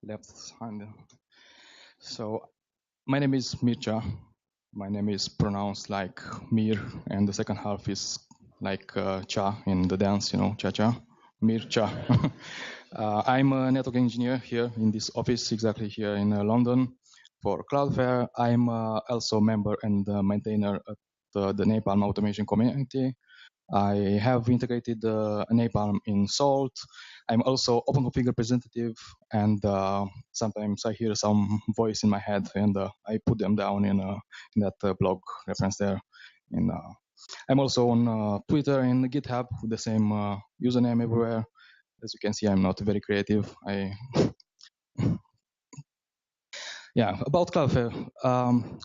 left hand. So my name is Mircea. My name is pronounced like Mir, and the second half is like cha in the dance, cha-cha, Mircea. I'm a network engineer here in this office, exactly here in London for Cloudflare. I'm also a member and maintainer at the Napalm automation community. I have integrated Napalm in Salt. I'm also OpenConfig representative, and sometimes I hear some voice in my head, and I put them down in that blog reference there. I'm also on Twitter and GitHub with the same username everywhere. As you can see, I'm not very creative. Yeah, about Cloudflare,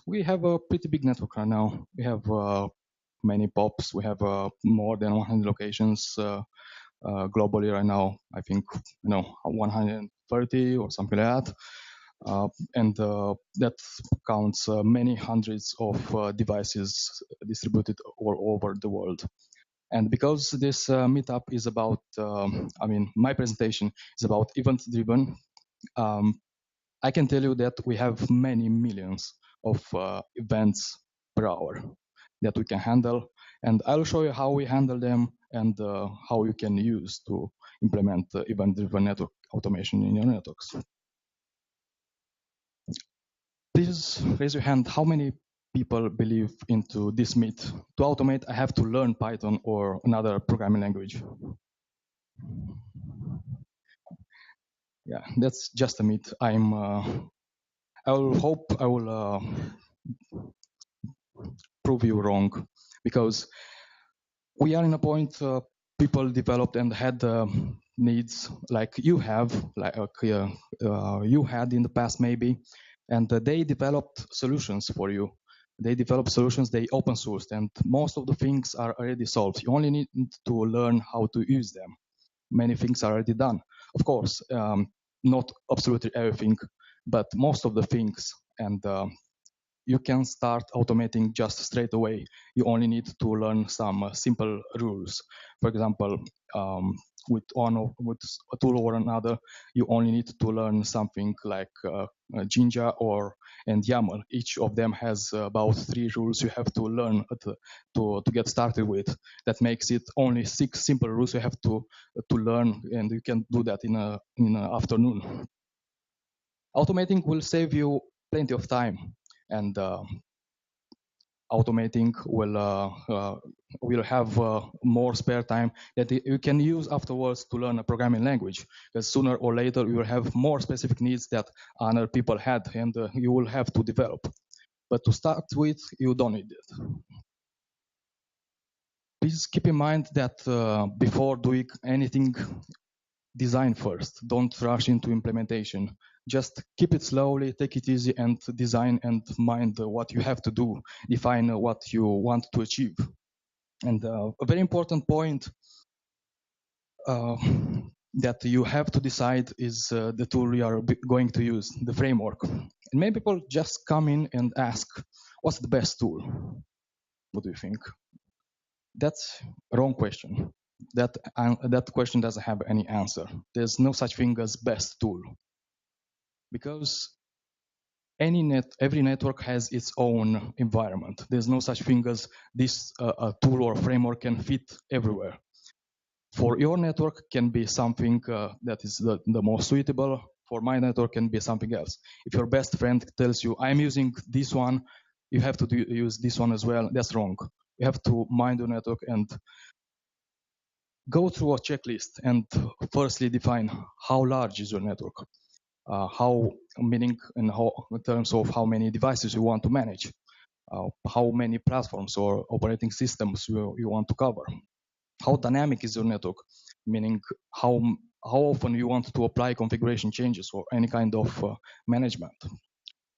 we have a pretty big network right now. We have many POPs. We have more than 100 locations globally right now. I think 130 or something like that, and that counts many hundreds of devices distributed all over the world. And because this meetup is about, my presentation is about event-driven. I can tell you that we have many millions of events per hour that we can handle, and I'll show you how we handle them and how you can use to implement event-driven network automation in your networks. Please raise your hand. How many people believe into this myth? To automate, I have to learn Python or another programming language. Yeah, that's just a myth. I will prove you wrong, because we are in a point people developed and had needs like you have, you had in the past maybe, and they developed solutions for you. They developed solutions, they open sourced, and most of the things are already solved. You only need to learn how to use them. Many things are already done. Of course, not absolutely everything, but most of the things, and you can start automating just straight away. You only need to learn some simple rules. For example, with a tool or another, you only need to learn something like Jinja and YAML. Each of them has about 3 rules you have to learn to get started with. That makes it only 6 simple rules you have to learn, and you can do that in an afternoon. Automating will save you plenty of time, and automating will have more spare time that you can use afterwards to learn a programming language, because sooner or later you will have more specific needs that other people had, and you will have to develop. But to start with, you don't need it. Please keep in mind that before doing anything, design first. Don't rush into implementation. Just keep it slowly, take it easy, and design and mind what you have to do. Define what you want to achieve. And a very important point that you have to decide is the tool you are going to use, the framework. And many people just come in and ask, what's the best tool? What do you think? That's a wrong question. That question doesn't have any answer. There's no such thing as best tool, because every network has its own environment. There's no such thing as this a tool or framework can fit everywhere. For your network can be something that is the most suitable. For my network can be something else. If your best friend tells you, I'm using this one, you have to use this one as well, that's wrong. You have to mind your network and go through a checklist and firstly define how large is your network, meaning in terms of how many devices you want to manage, how many platforms or operating systems you want to cover, how dynamic is your network, meaning how often you want to apply configuration changes or any kind of management.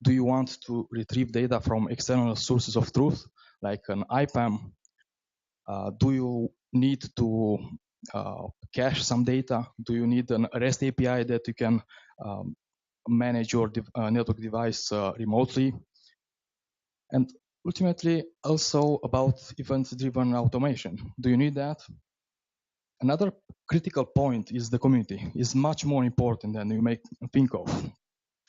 Do you want to retrieve data from external sources of truth, like an IPAM? Do you need to cache some data? Do you need an REST API that you can manage your network device remotely? And ultimately, also about event-driven automation. Do you need that? Another critical point is the community is much more important than you may think of.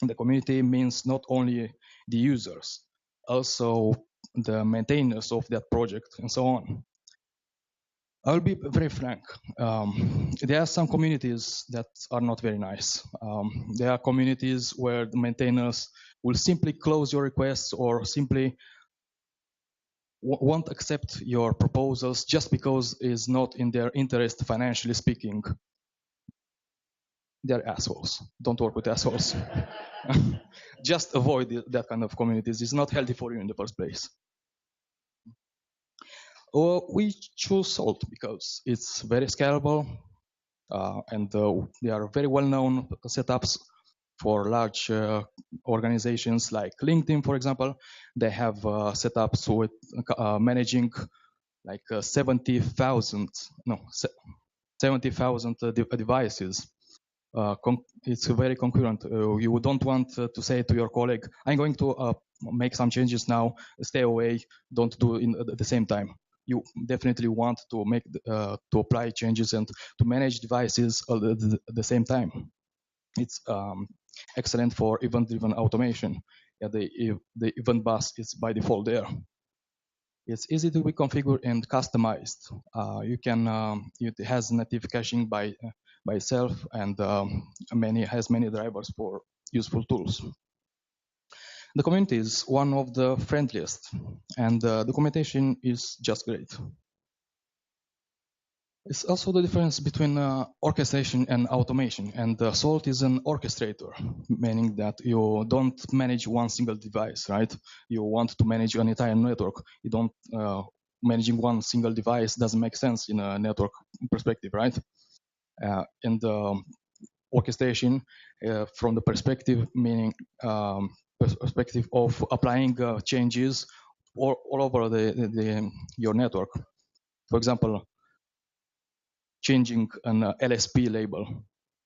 The community means not only the users, also the maintainers of that project and so on. I'll be very frank. There are some communities that are not very nice. There are communities where the maintainers will simply close your requests or simply won't accept your proposals just because it's not in their interest financially speaking. They're assholes. Don't work with assholes. Just avoid that kind of communities. It's not healthy for you in the first place. We choose Salt because it's very scalable and they are very well-known setups for large organizations like LinkedIn, for example. They have setups with managing like 70,000 devices. It's very concurrent. You don't want to say to your colleague, I'm going to make some changes now, stay away, don't do it at the same time. You definitely want to make to apply changes and to manage devices at the same time. It's excellent for event-driven automation. Yeah, the event bus is by default there. It's easy to be configured and customized. You can it has native caching by itself and has many drivers for useful tools. The community is one of the friendliest, and the documentation is just great. It's also the difference between orchestration and automation. And Salt is an orchestrator, meaning that you don't manage one single device, right? You want to manage an entire network. You don't managing one single device doesn't make sense in a network perspective, right? And orchestration, from the perspective, meaning perspective of applying changes all over your network. For example, changing an LSP label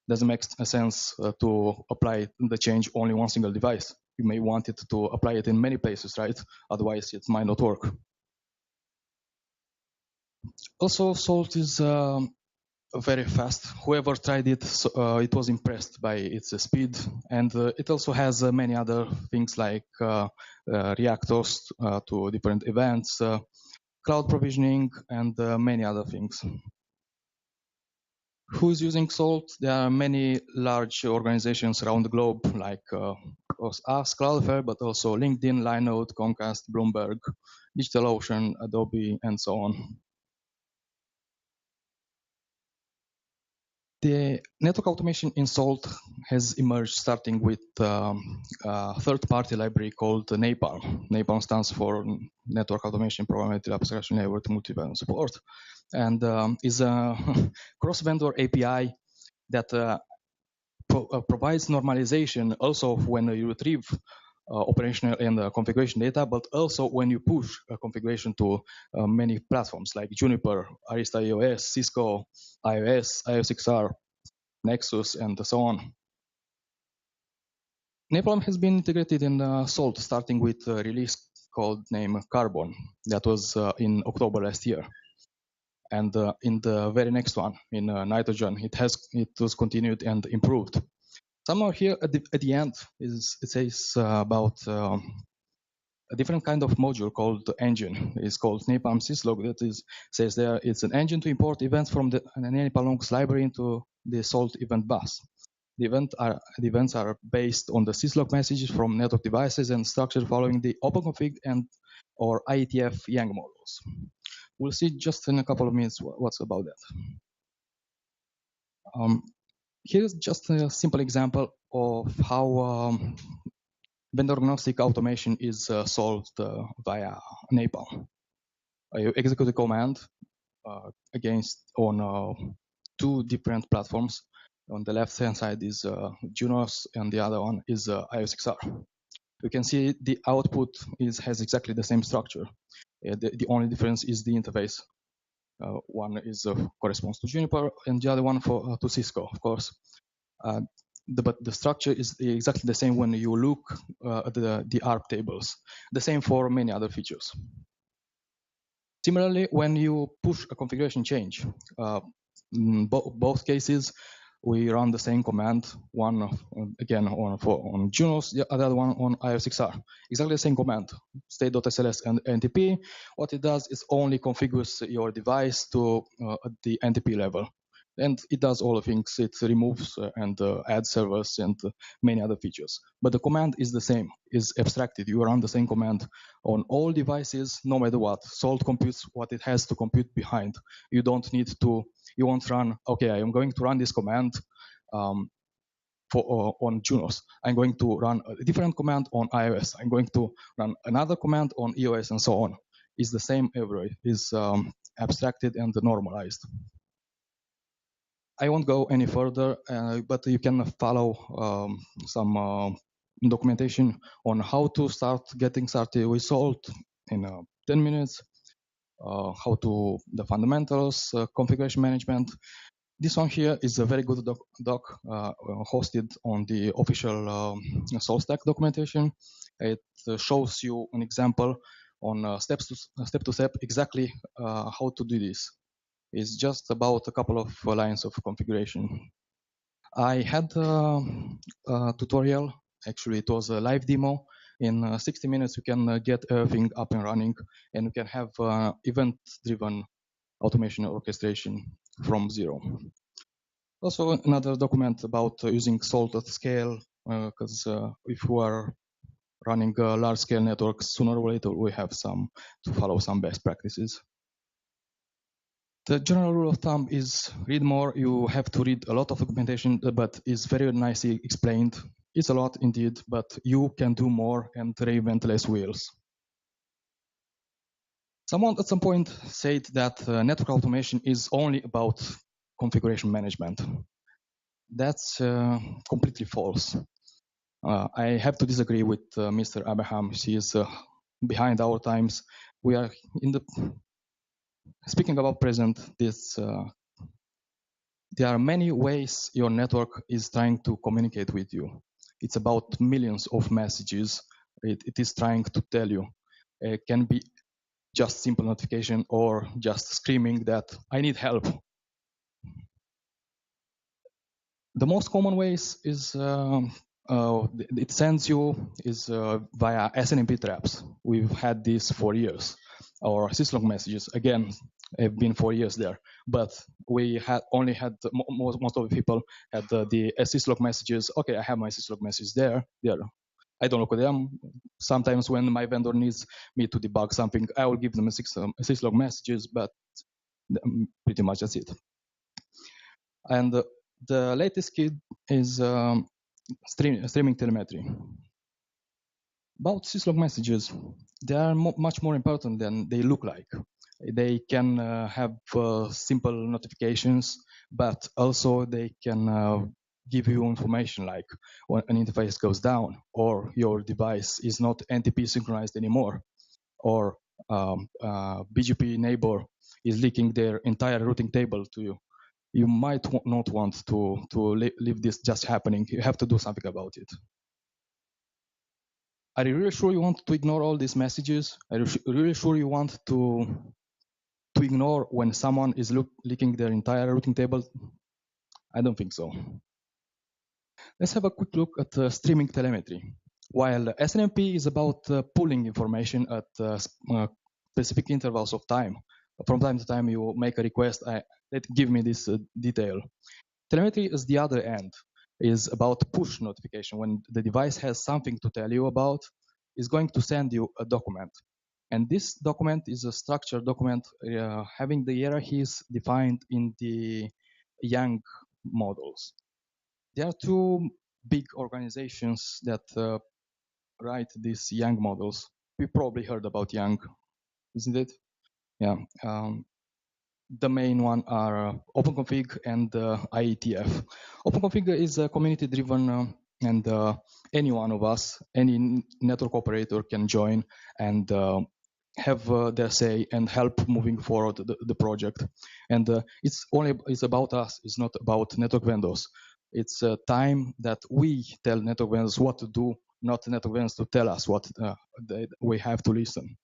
doesn't make sense to apply the change only one single device. You may want it to apply it in many places, right? Otherwise, it might not work. Also, Salt is very fast. Whoever tried it, it was impressed by its speed, and it also has many other things like reactors to different events, cloud provisioning, and many other things. Who's using Salt? There are many large organizations around the globe, like us, Cloudflare, but also LinkedIn, Linode, Comcast, Bloomberg, DigitalOcean, Adobe, and so on. The network automation in Salt has emerged starting with a third-party library called Napalm. Napalm stands for Network Automation Programmable Abstraction Layer with Multi-Vendor Support, and is a cross-vendor API that provides normalization also when you retrieve operational and configuration data, but also when you push configuration to many platforms like Juniper, Arista iOS, Cisco iOS, IOSXR, Nexus, and so on. Napalm has been integrated in Salt, starting with a release called name Carbon. That was in October last year. And in the very next one, in Nitrogen, it was continued and improved. Somewhere here at the end it says about a different kind of module called engine. It's called Napalm syslog. That says there it's an engine to import events from the Napalm's library into the Salt event bus. The events are based on the syslog messages from network devices and structured following the OpenConfig and or IETF Yang models. We'll see just in a couple of minutes what's about that. Here's just a simple example of how vendor-agnostic automation is solved via Napalm. You execute a command on two different platforms. On the left-hand side is Junos, and the other one is IOSXR. You can see the output has exactly the same structure. The only difference is the interface. One is corresponds to Juniper, and the other one to Cisco, of course. But the structure is exactly the same when you look at the ARP tables. The same for many other features. Similarly, when you push a configuration change, In both cases, we run the same command, one again on Junos, the other one on IO6R. Exactly the same command, state.sls and NTP. What it does is only configures your device to the NTP level. And it does all the things. It removes and adds servers and many other features. But the command is the same, is abstracted. You run the same command on all devices, no matter what. Salt computes what it has to compute behind. You don't need to, you won't run, okay, I am going to run this command on Junos. I'm going to run a different command on iOS. I'm going to run another command on EOS and so on. It's the same everywhere. It's abstracted and normalized. I won't go any further, but you can follow some documentation on how to start getting started with Salt in 10 minutes, how to the fundamentals, configuration management. This one here is a very good doc hosted on the official Salt Stack documentation. It shows you an example on step to step exactly how to do this. It's just about a couple of lines of configuration. I had a tutorial. Actually, it was a live demo. In 60 minutes, you can get everything up and running, and you can have event-driven automation orchestration from zero. Also, another document about using Salt at scale, because if you are running large-scale networks, sooner or later we have to follow some best practices. The general rule of thumb is read more. You have to read a lot of documentation, but it's very nicely explained. It's a lot indeed, but you can do more and reinvent less wheels. Someone at some point said that network automation is only about configuration management. That's completely false. I have to disagree with Mr. Abraham. She is behind our times. We are in the speaking about present. There are many ways your network is trying to communicate with you. It's about millions of messages it is trying to tell you. It can be just simple notification or just screaming that I need help. The most common ways is it sends you is via SNMP traps. We've had this for years. Or syslog messages, again, have been 4 years there. But we had only had, most of the people had the syslog messages. Okay, I have my syslog messages there. I don't look at them. Sometimes when my vendor needs me to debug something, I will give them a syslog messages, but pretty much that's it. And the latest kit is streaming telemetry. About syslog messages, they are much more important than they look like. They can have simple notifications, but also they can give you information like when an interface goes down or your device is not NTP synchronized anymore, or BGP neighbor is leaking their entire routing table to you. You might not want to leave this just happening. You have to do something about it. Are you really sure you want to ignore all these messages? Are you really sure you want to ignore when someone is leaking their entire routing table? I don't think so. Let's have a quick look at streaming telemetry. While SNMP is about pulling information at specific intervals of time, from time to time you make a request, give me this detail. Telemetry is the other end, is about push notification. When the device has something to tell you about, it's going to send you a document. And this document is a structured document having the hierarchies defined in the Yang models. There are two big organizations that write these Yang models. We probably heard about Yang, isn't it? Yeah. The main one are OpenConfig and IETF. OpenConfig is a community-driven, and any one of us, any network operator can join and have their say and help moving forward the project. And it's about us. It's not about network vendors. It's time that we tell network vendors what to do, not network vendors to tell us what we have to listen.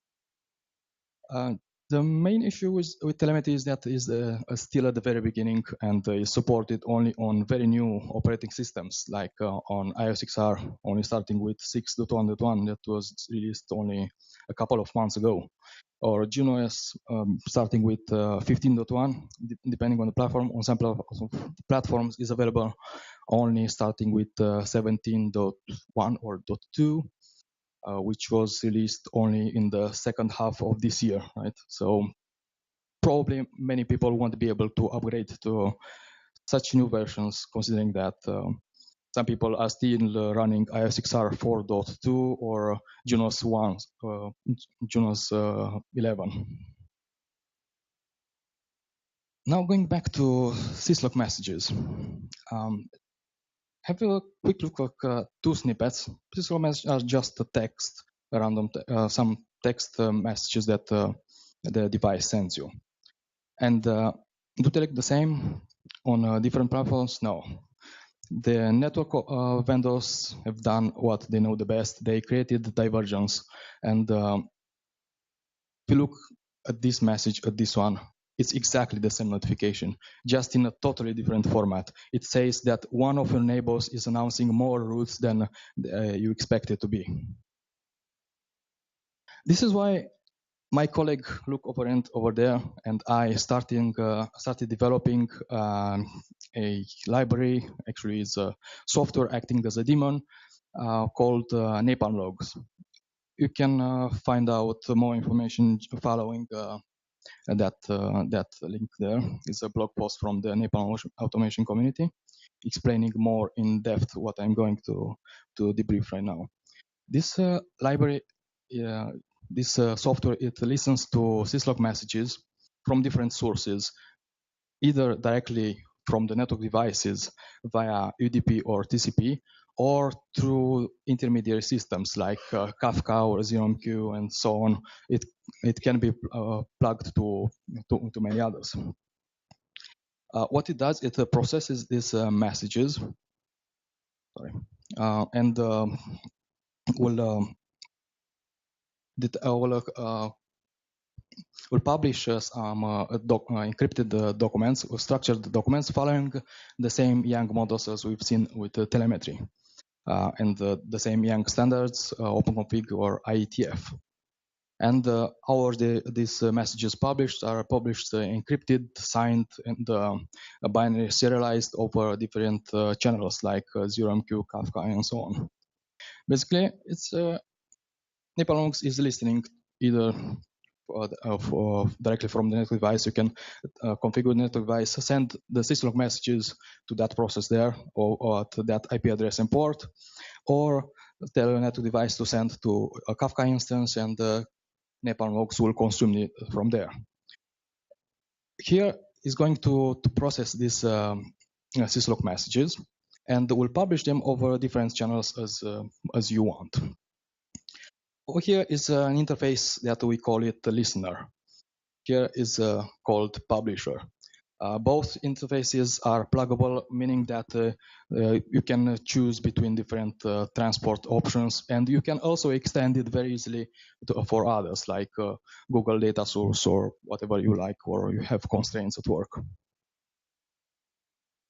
The main issue with telemetry is that is still at the very beginning and is supported only on very new operating systems, like on iOS XR, only starting with 6.1.1 that was released only a couple of months ago, or GNOS starting with 15.1, depending on the platform. On some platforms is available only starting with 17.1 or .2. Which was released only in the second half of this year, right? So probably many people won't be able to upgrade to such new versions, considering that some people are still running iOS XR 4.2 or GNOS 1, GNOS 11. Now going back to syslog messages. Have a quick look at two snippets. Syslog messages are just a text, random, some text messages that the device sends you. And do they look the same on different platforms? No. The network vendors have done what they know the best. They created divergence. And if you look at this message, at this one, it's exactly the same notification, just in a totally different format. It says that one of your neighbors is announcing more routes than you expect it to be. This is why my colleague Luke Operant over there and I started developing a library. Actually, it's a software acting as a daemon called Napalm Logs. You can find out more information following that link there. It's a blog post from the Napalm automation community explaining more in depth what I'm going to debrief right now. This library, this software, it listens to syslog messages from different sources, either directly from the network devices via UDP or TCP, or through intermediary systems like Kafka or ZeroMQ and so on. It can be plugged to many others. What it does, it processes these messages, and will publish some encrypted documents or structured documents following the same YANG models as we've seen with telemetry and the same YANG standards, OpenConfig or IETF. And these messages published are published encrypted, signed, and binary serialized over different channels like ZeroMQ, Kafka, and so on. Basically, it's Napalm is listening either directly from the network device. You can configure the network device, send the syslog messages to that process there or to that IP address and port, or tell the network device to send to a Kafka instance, and Napalm Logs will consume it from there. Here is going to process these syslog messages and will publish them over different channels as you want. Over here is an interface that we call it the listener. Here is called publisher. Both interfaces are pluggable, meaning that you can choose between different transport options, and you can also extend it very easily for others, like Google Data Source or whatever you like, or you have constraints at work.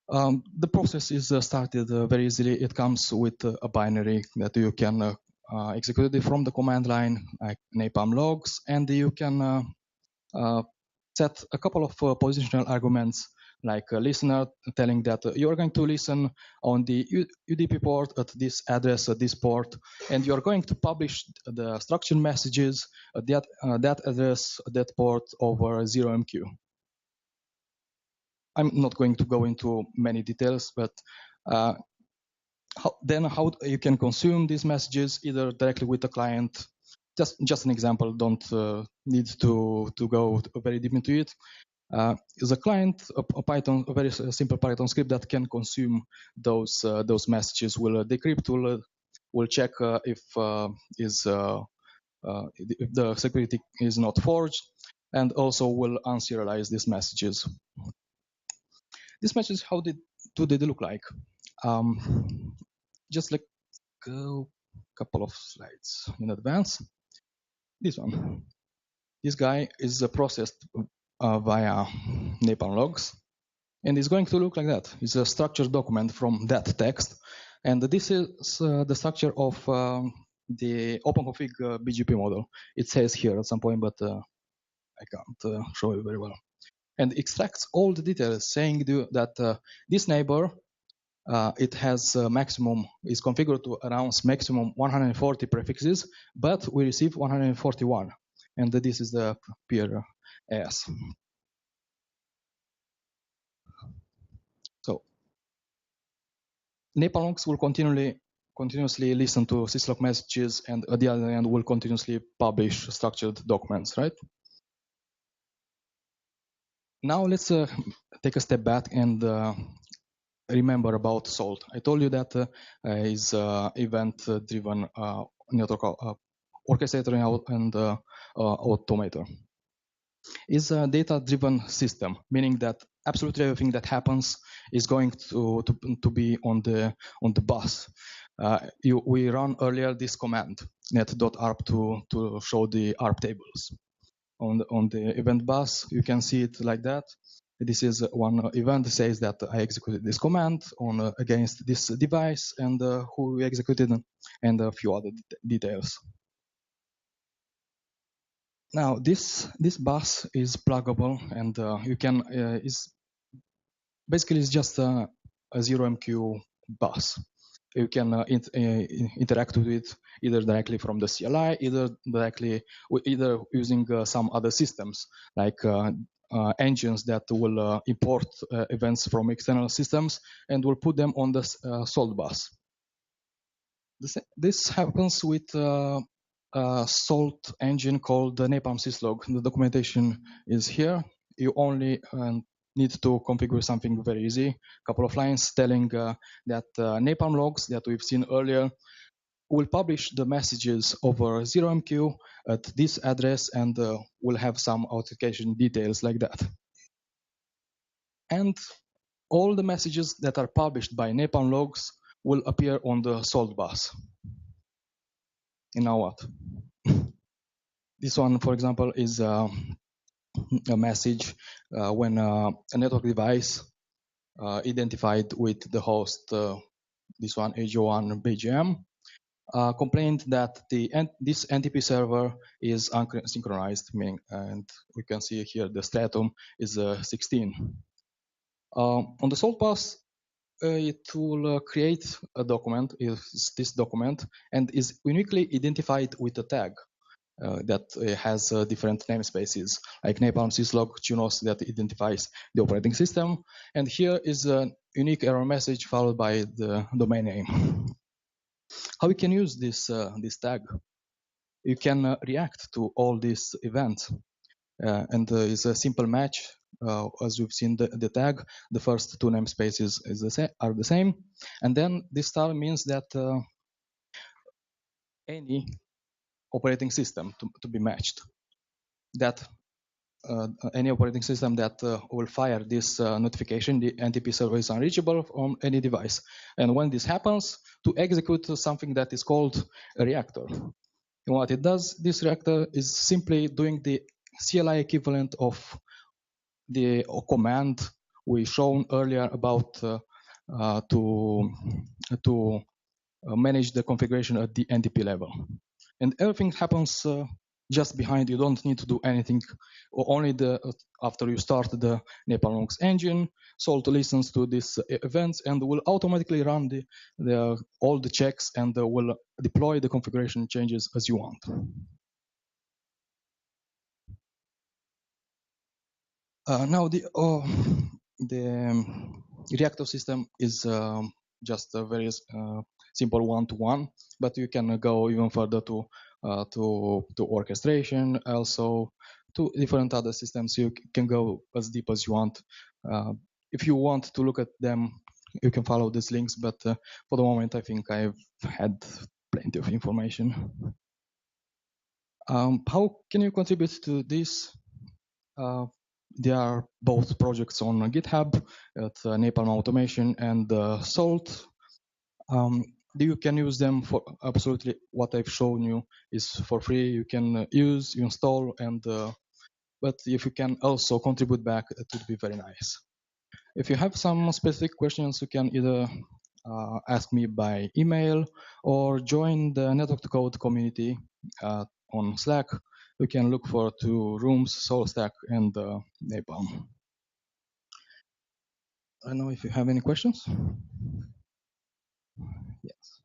The process is started very easily. It comes with a binary that you can execute it from the command line, like Napalm Logs, and you can set a couple of positional arguments, like a listener telling that you're going to listen on the UDP port at this address at this port, and you're going to publish the structured messages at that address, that port over ZeroMQ. I'm not going to go into many details, but how you can consume these messages either directly with the client. Just an example, don't need to go very deep into it. Is a client, a very simple Python script that can consume those messages. Will decrypt, will check if the security is not forged, and also will unserialize these messages. These messages, how do they look like? Just like a couple of slides in advance. This one. This guy is processed via Napalm logs, and it's going to look like that. It's a structured document from that text, and this is the structure of the OpenConfig BGP model. It says here at some point, but I can't show you very well. And extracts all the details, saying that this neighbor it has maximum, is configured to announce maximum 140 prefixes, but we receive 141, and this is the peer AS. So Napalm logs will continuously listen to syslog messages, and at the other end will continuously publish structured documents, right? Now let's take a step back and remember about Salt. I told you that is event-driven network orchestrator and automator. Is a data-driven system, meaning that absolutely everything that happens is going to be on the bus. We run earlier this command net.arp to show the arp tables. On the event bus, you can see it like that. This is one event that says that I executed this command on against this device and who we executed and a few other details. Now this bus is pluggable and you can is basically it's just a 0MQ bus. You can interact with it either directly from the CLI, either using some other systems like engines that will import events from external systems and will put them on the Salt bus. This happens with a Salt engine called the Napalm syslog. The documentation is here. You only need to configure something very easy. A couple of lines telling that Napalm logs that we've seen earlier will publish the messages over 0MQ at this address and will have some authentication details like that. And all the messages that are published by Napalm logs will appear on the Salt bus. And now what? This one, for example, is a message when a network device identified with the host, this one, AJ1 BGM, complained that this NTP server is unsynchronized, meaning, and we can see here the stratum is 16. On the Salt bus, it will create a document, is this document, and is uniquely identified with a tag that has different namespaces, like Napalm syslog Junos that identifies the operating system, and here is a unique error message followed by the domain name. How we can use this tag? You can react to all these events, and it's a simple match. As you've seen the tag, the first two namespaces are the same, and then this star means that any operating system to be matched. That any operating system that will fire this notification, the NTP server is unreachable on any device. And when this happens, to execute something that is called a reactor. And what it does, this reactor is simply doing the CLI equivalent of the command we shown earlier about to manage the configuration at the NTP level. And everything happens just behind. You don't need to do anything. Only after you start the Napalm logs engine, Salt listens to these events and will automatically run all the checks and will deploy the configuration changes as you want. Now the reactor system is just a very simple one-to-one, but you can go even further to orchestration, also to different other systems. You can go as deep as you want. If you want to look at them, you can follow these links, but for the moment, I think I've had plenty of information. How can you contribute to this? There are both projects on GitHub at Napalm Automation and Salt. You can use them for absolutely what I've shown you is for free. You can use, you install, and but if you can also contribute back, it would be very nice. If you have some specific questions, you can either ask me by email or join the Network to Code community on Slack. You can look for 2 rooms, SoulStack and Napalm. I don't know if you have any questions. Yes.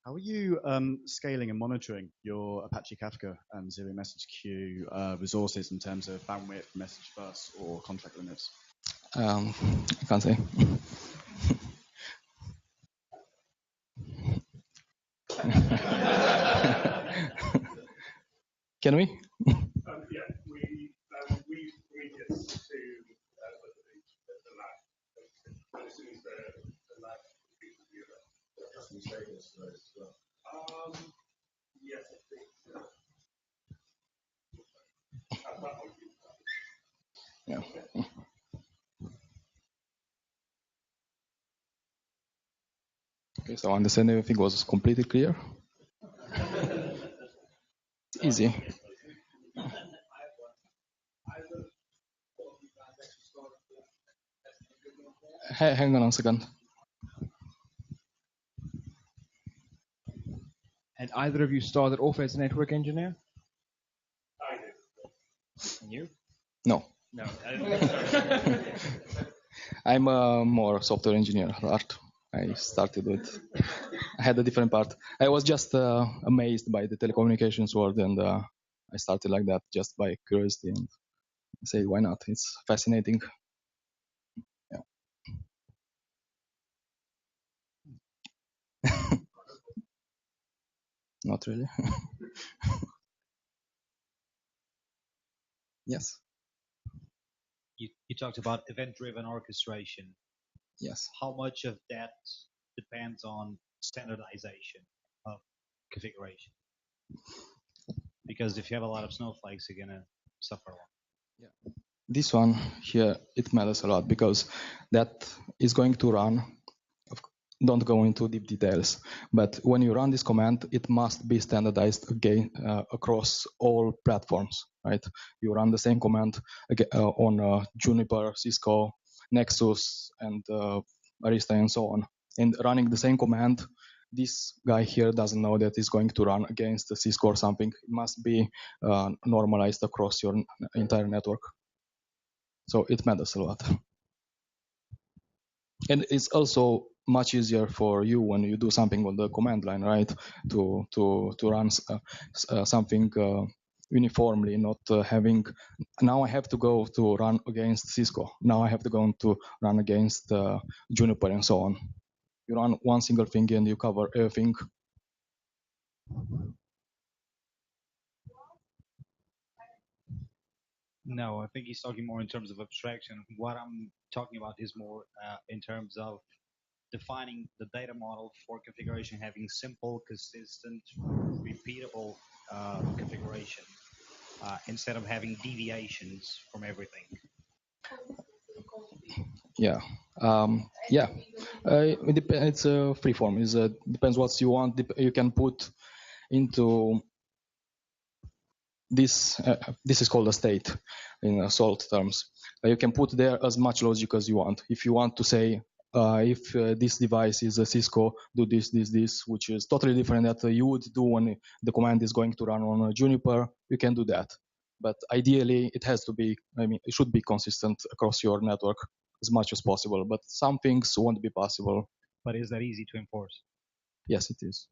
How are you scaling and monitoring your Apache Kafka and Zero Message Queue resources in terms of bandwidth, message bus, or contract limits? I can't say. Can we? Yeah, we get to the lab. And as soon as the lab completes the event, custom statements for those as well. Yes, I think so. At that point, Yeah. Okay, so I understand everything was completely clear. Easy. Hang on a second. Had either of you started off as a network engineer? I did. And you? No. No. I'm a more software engineer at heart. I started with, I had a different part. I was just amazed by the telecommunications world, and I started like that just by curiosity, and I said, why not? It's fascinating. Yeah. Not really. Yes. You talked about event-driven orchestration. Yes. How much of that depends on standardization of configuration? Because if you have a lot of snowflakes, you're going to suffer a lot. Yeah. This one here, it matters a lot because that is going to run. Don't go into deep details, but when you run this command, it must be standardized again across all platforms, right? You run the same command on Juniper, Cisco, Nexus, and Arista, and so on. And running the same command, this guy here doesn't know that it's going to run against the Cisco or something. It must be normalized across your entire network. So it matters a lot. And it's also much easier for you when you do something on the command line, right? To run something uniformly, not having. Now I have to go to run against Cisco. Now I have to go to run against Juniper and so on. You run one single thing and you cover everything. No, I think he's talking more in terms of abstraction. What I'm talking about is more in terms of defining the data model for configuration, having simple, consistent, repeatable configuration instead of having deviations from everything. Yeah, yeah. It's a free form. It depends what you want. You can put into this. This is called a state in salt terms. You can put there as much logic as you want. If you want to say if this device is a Cisco, do this, which is totally different that you would do when the command is going to run on a Juniper, you can do that. But ideally, it has to be. It should be consistent across your network as much as possible. But some things won't be possible. But is that easy to enforce? Yes, it is.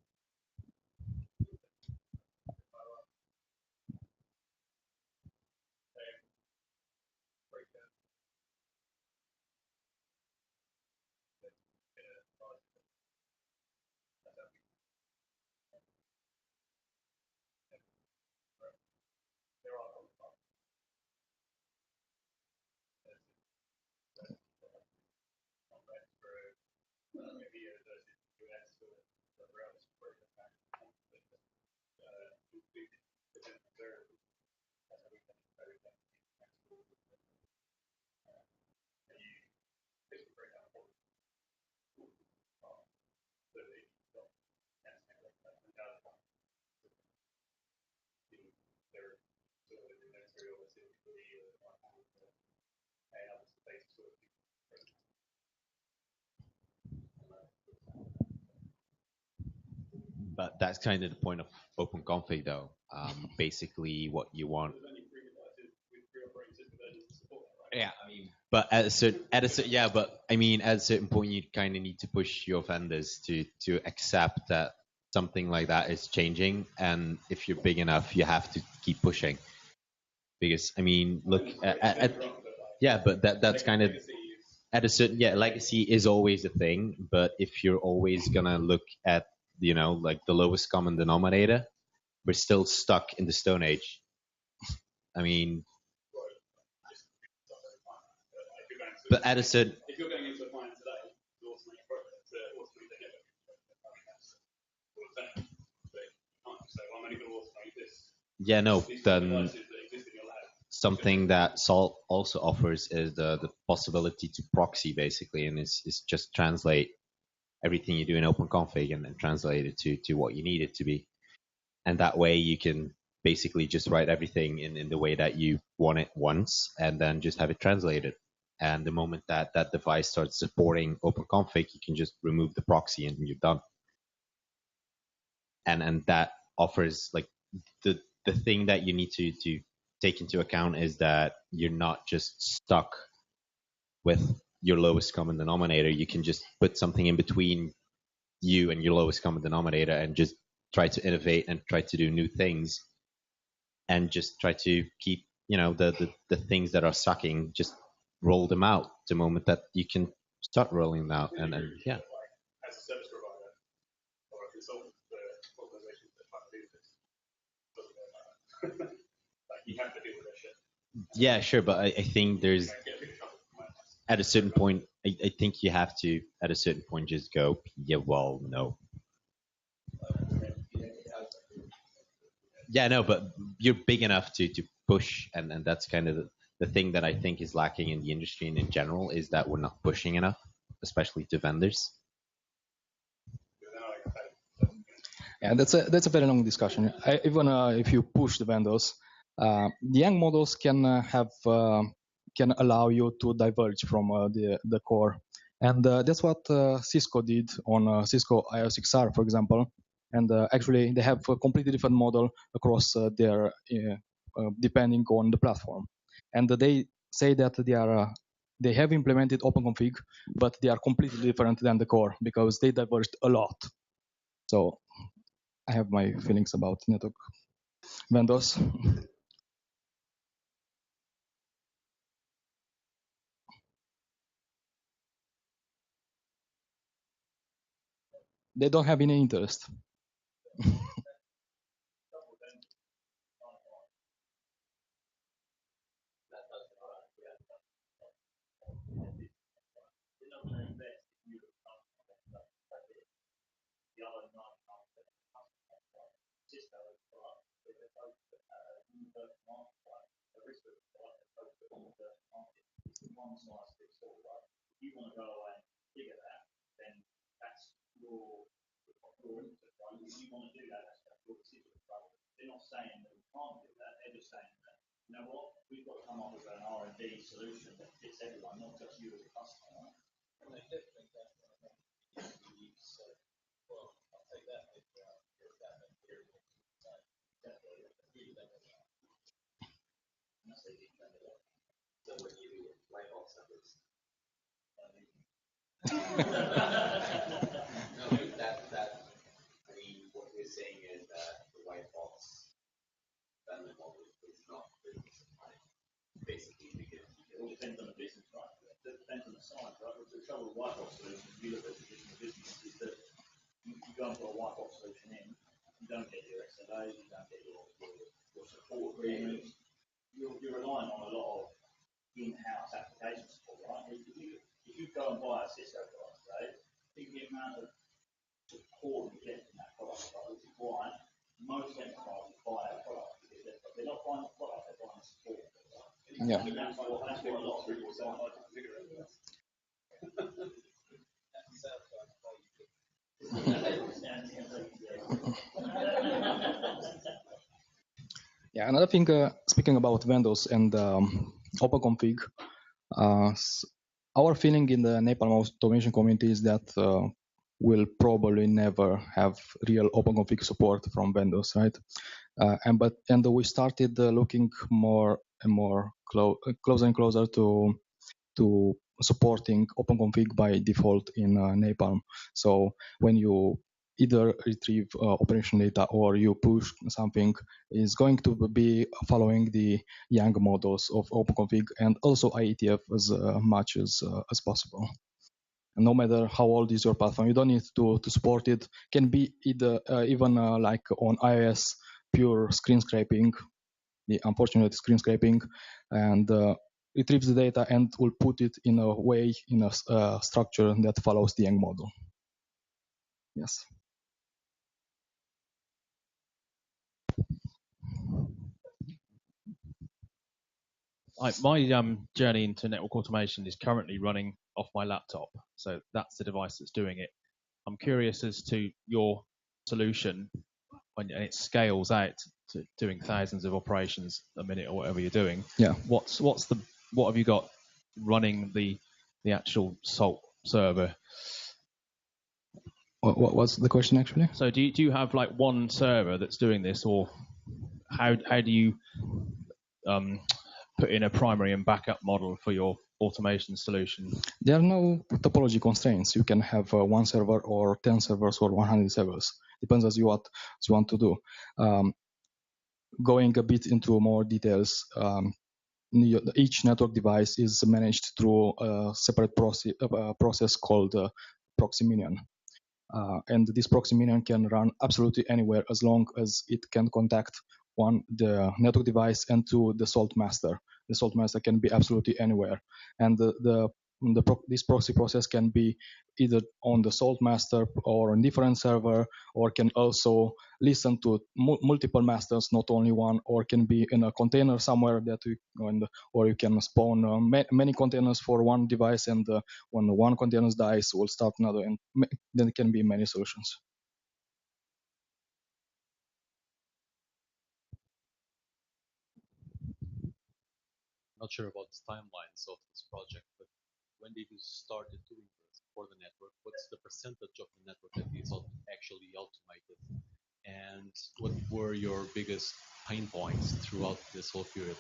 But that's kind of the point of OpenConfig, though. Basically, what you want. Yeah, I mean, but at a certain, yeah, but I mean, at a certain point, you kind of need to push your vendors to accept that something like that is changing, and if you're big enough, you have to keep pushing. Because I mean, look at yeah, but that's kind of at a certain, yeah, legacy is always a thing, but if you're always gonna look at, you know, like the lowest common denominator, we're still stuck in the Stone Age. I mean, but at a certain, If you're going into a client today to automate their network, you can't say, well, I'm only going to automate this. yeah, no, then something that Salt also offers is the possibility to proxy, basically, and it's just translate everything you do in OpenConfig and then translate it to what you need it to be. And that way you can basically just write everything in the way that you want it once and then just have it translated. And the moment that that device starts supporting OpenConfig, you can just remove the proxy and you're done. And that offers, like, the thing that you need to take into account is that you're not just stuck with your lowest common denominator. You can just put something in between you and your lowest common denominator and just try to innovate and try to do new things and just try to keep, you know, the things that are sucking, just roll them out the moment that you can start rolling them out. And yeah. As a service provider or a consultant for organizations that try to do this, doesn't really matter. Like, you have to deal with that shit. Yeah, sure, but I think there's at a certain point, I think you have to at a certain point just go, yeah, well, no. Yeah, no, but you're big enough to push, and that's kind of the thing that I think is lacking in the industry and in general is that we're not pushing enough, especially to vendors. Yeah, that's a very long discussion. Even if you push the vendors, the young models can allow you to diverge from the core, and that's what Cisco did on Cisco IO6R, for example. And actually, they have a completely different model across their depending on the platform. And they say that they have implemented OpenConfig, but they are completely different than the core because they diverged a lot. So I have my feelings about network vendors. They don't have any interest. You want to go away and figure that, then that's your if you want to do that, that's your decision. They're not saying that we can't do that, they're just saying that, you know what, we've got to come up with an R&D solution that fits everyone, not just you as a customer. No, I mean, what we're saying is that the white box vendor model is not business defined, basically, because it all depends on the business, right? It depends on the size, right? The trouble with white box solutions, you look at the business, is that you go and put a white box solution in, you don't get your SLAs, you don't get your support agreements. You're relying on a lot of in-house application support, right? If you go and buy a Cisco product today, think the amount of support you get from that product, right? Which is why most enterprises buy that product because they're not buying the product, they're buying the support. Yeah. And that's what a lot of people say. Yeah, another thing, speaking about vendors and OpenConfig, our feeling in the Nepal automation community is that we'll probably never have real OpenConfig support from vendors, right? And we started looking more and more closer and closer to supporting OpenConfig by default in Napalm. So when you either retrieve operation data or you push something, is going to be following the Yang models of OpenConfig and also IETF as much as possible. And no matter how old is your platform, you don't need to support it. Can be either even like on iOS, pure screen scraping, the unfortunate screen scraping, and retrieves the data and will put it in a way, in a structure that follows the Yang model. Yes. My journey into network automation is currently running off my laptop, so that's the device that's doing it. I'm curious as to your solution when it scales out to doing thousands of operations a minute or whatever you're doing. Yeah. What have you got running the actual Salt server? What's the question actually? So do you have like one server that's doing this, or how do you put in a primary and backup model for your automation solution? There are no topology constraints. You can have one server or 10 servers or 100 servers. Depends as you want to do. Going a bit into more details, each network device is managed through a separate process called proxy minion. And this proxy minion can run absolutely anywhere as long as it can contact the network device and to the salt master. The salt master can be absolutely anywhere, and this proxy process can be either on the salt master or on different server, or can also listen to multiple masters, not only one, or can be in a container somewhere or you can spawn many containers for one device, and when one container dies, we'll start another, and then it can be many solutions. Not sure about the timelines of this project, but when did you start doing this for the network? What's the percentage of the network that is actually automated? And what were your biggest pain points throughout this whole period?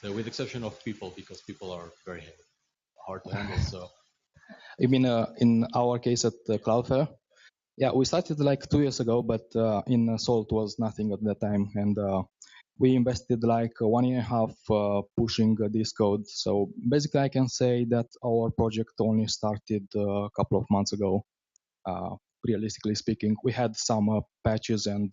With the exception of people, because people are very hard to handle. So, you mean in our case at Cloudflare? Yeah, we started like 2 years ago, but in Salt was nothing at that time, and we invested like 1.5 years pushing this code. So basically, I can say that our project only started a couple of months ago. Realistically speaking, we had some patches and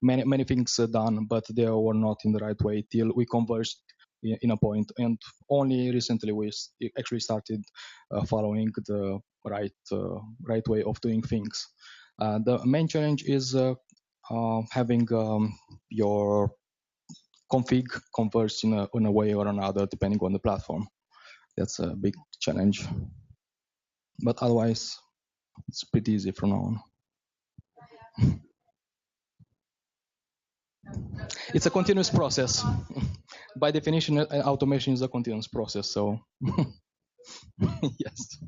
many things done, but they were not in the right way till we converged in a point. And only recently we actually started following the right way of doing things. The main challenge is having your config converged in a way or another, depending on the platform. That's a big challenge. But otherwise, it's pretty easy from now on. It's a continuous process. By definition, automation is a continuous process. So, yes.